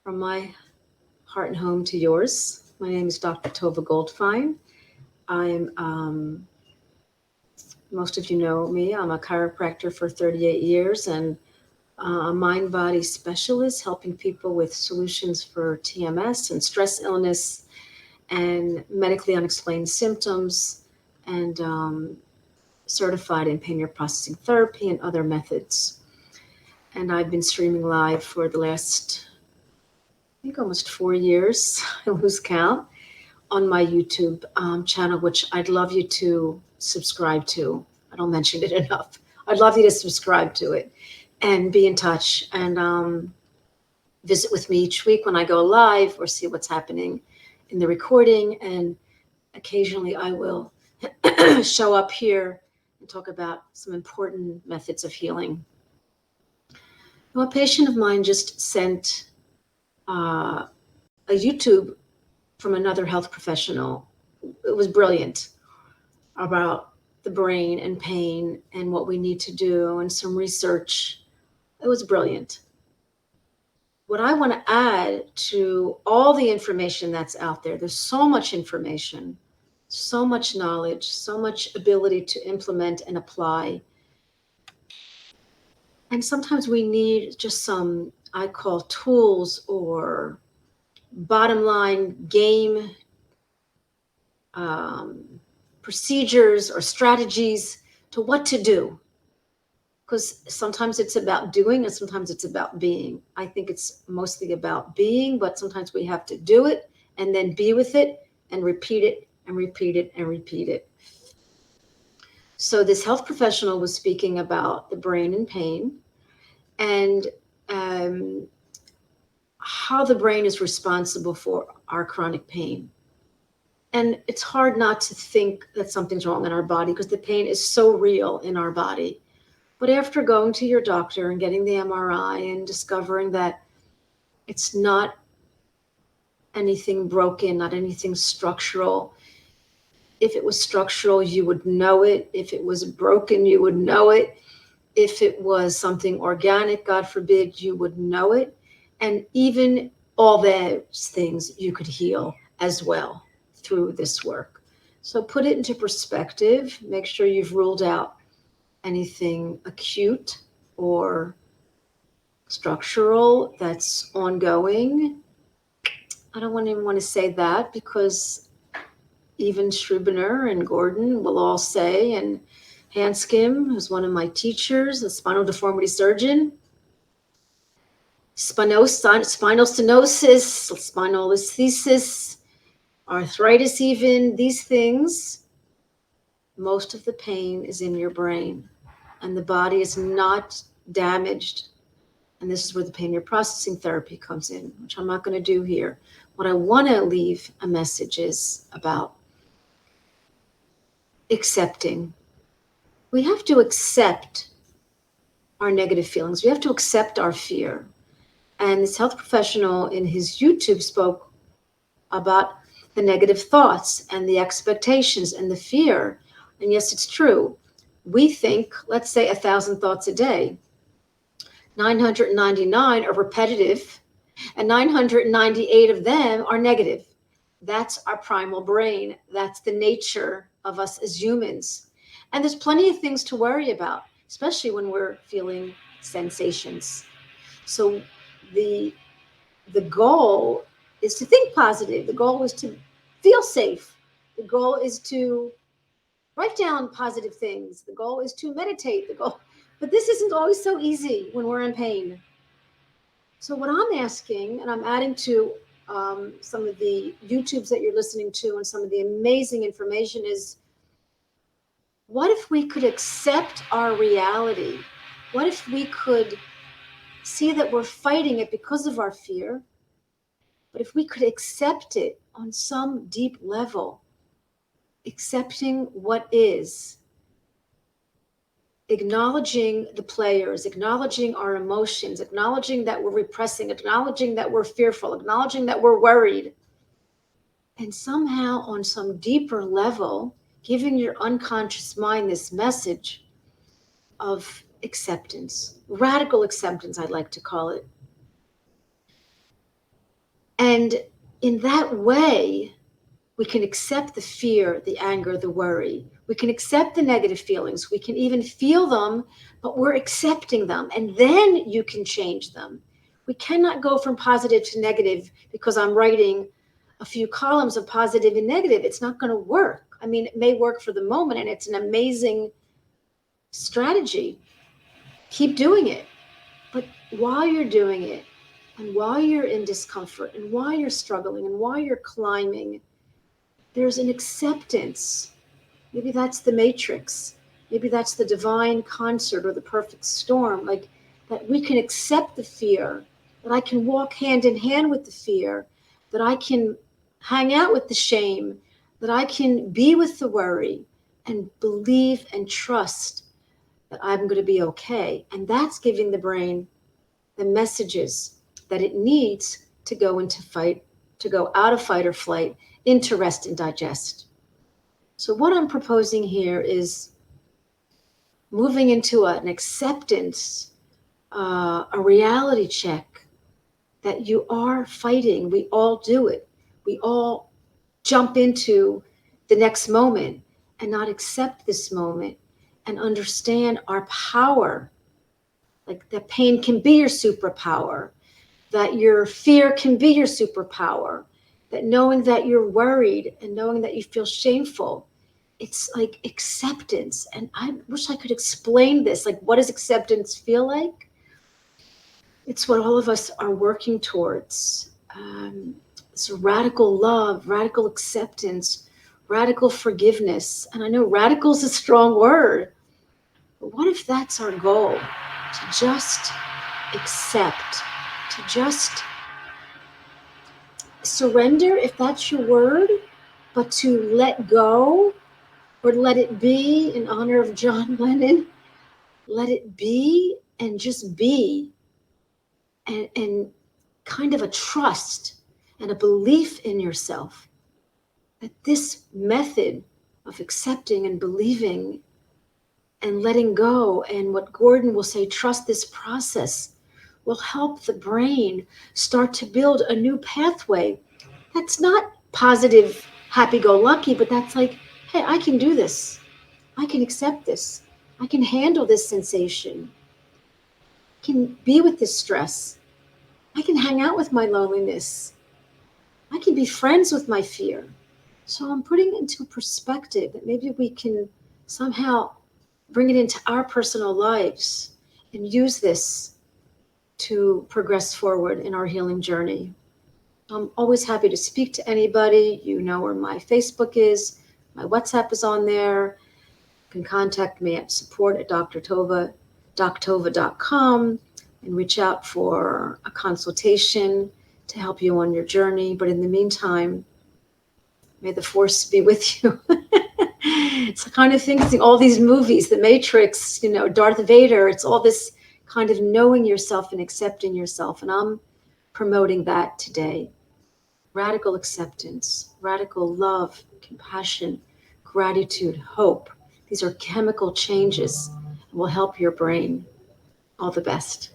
From my heart and home to yours. My name is Dr. Tova Goldfein. I'm, most of you know me, I'm a chiropractor for 38 years and a mind body specialist helping people with solutions for TMS and stress illness and medically unexplained symptoms and certified in pain processing therapy and other methods. And I've been streaming live for the last, I think, almost 4 years. I lose count on my YouTube channel, which I'd love you to subscribe to. I don't mention it enough. I'd love you to subscribe to it and be in touch and visit with me each week when I go live or see what's happening in the recording. And occasionally I will show up here and talk about some important methods of healing. Well, a patient of mine just sent a YouTube from another health professional. It was brilliant about the brain and pain and what we need to do and some research. It was brilliant. What I want to add to all the information that's out there's so much information, so much knowledge, so much ability to implement and apply. And sometimes we need just some, I call tools or bottom line game procedures or strategies to what to do. Because sometimes it's about doing and sometimes it's about being. I think it's mostly about being, but sometimes we have to do it and then be with it and repeat it and repeat it and repeat it. So this health professional was speaking about the brain and pain and how the brain is responsible for our chronic pain. And it's hard not to think that something's wrong in our body because the pain is so real in our body. But after going to your doctor and getting the MRI and discovering that it's not anything broken, not anything structural. If it was structural, you would know it. If it was broken, you would know it. If it was something organic, God forbid, you would know it. And even all those things you could heal as well through this work. So put it into perspective. Make sure you've ruled out anything acute or structural that's ongoing. I don't even want to say that because even Schrubener and Gordon will all say, and Hanscom, who's one of my teachers, a spinal deformity surgeon, spinal stenosis, spinal listhesis, arthritis even, these things, most of the pain is in your brain and the body is not damaged. And this is where the pain processing therapy comes in, which I'm not going to do here. What I want to leave a message is about accepting. We have to accept our negative feelings. We have to accept our fear. And this health professional in his YouTube spoke about the negative thoughts and the expectations and the fear. And yes, it's true. We think, let's say 1,000 thoughts a day. 999 are repetitive and 998 of them are negative. That's our primal brain. That's the nature of us as humans. And there's plenty of things to worry about, especially when we're feeling sensations. So the goal is to think positive. The goal is to feel safe. The goal is to write down positive things. The goal is to meditate. But this isn't always so easy when we're in pain. So what I'm asking, and I'm adding to some of the YouTubes that you're listening to and some of the amazing information is, what if we could accept our reality? What if we could see that we're fighting it because of our fear? But if we could accept it on some deep level, accepting what is, acknowledging the players, acknowledging our emotions, acknowledging that we're repressing, acknowledging that we're fearful, acknowledging that we're worried, and somehow on some deeper level, giving your unconscious mind this message of acceptance, radical acceptance, I'd like to call it. And in that way, we can accept the fear, the anger, the worry. We can accept the negative feelings. We can even feel them, but we're accepting them. And then you can change them. We cannot go from positive to negative because I'm writing a few columns of positive and negative. It's not going to work. I mean, it may work for the moment, and it's an amazing strategy. Keep doing it. But while you're doing it, and while you're in discomfort, and while you're struggling, and while you're climbing, there's an acceptance. Maybe that's the matrix. Maybe that's the divine concert or the perfect storm. Like that we can accept the fear, that I can walk hand in hand with the fear, that I can hang out with the shame, that I can be with the worry and believe and trust that I'm going to be okay. And that's giving the brain the messages that it needs to go into fight, to go out of fight or flight, into rest and digest. So what I'm proposing here is moving into an acceptance, a reality check that you are fighting. We all do it. We all jump into the next moment and not accept this moment and understand our power. Like that pain can be your superpower, that your fear can be your superpower, that knowing that you're worried and knowing that you feel shameful, it's like acceptance. And I wish I could explain this. Like, what does acceptance feel like? It's what all of us are working towards. It's radical love, radical acceptance, radical forgiveness. And I know radical is a strong word, but what if that's our goal? To just accept, to just surrender, if that's your word, but to let go or let it be, in honor of John Lennon, let it be and just be, and kind of a trust and a belief in yourself that this method of accepting and believing and letting go, and what Gordon will say, trust this process, will help the brain start to build a new pathway that's not positive, happy-go-lucky, but that's like, hey, I can do this. I can accept this. I can handle this sensation. I can be with this stress. I can hang out with my loneliness. I can be friends with my fear. So I'm putting it into perspective that maybe we can somehow bring it into our personal lives and use this to progress forward in our healing journey. I'm always happy to speak to anybody. You know where my Facebook is. My WhatsApp is on there. You can contact me at support@doctova.com and reach out for a consultation to help you on your journey. But in the meantime, may the force be with you. It's the kind of thing, all these movies, The Matrix, Darth Vader, it's all this kind of knowing yourself and accepting yourself. And I'm promoting that today. Radical acceptance, radical love, compassion, gratitude, hope. These are chemical changes and will help your brain. All the best.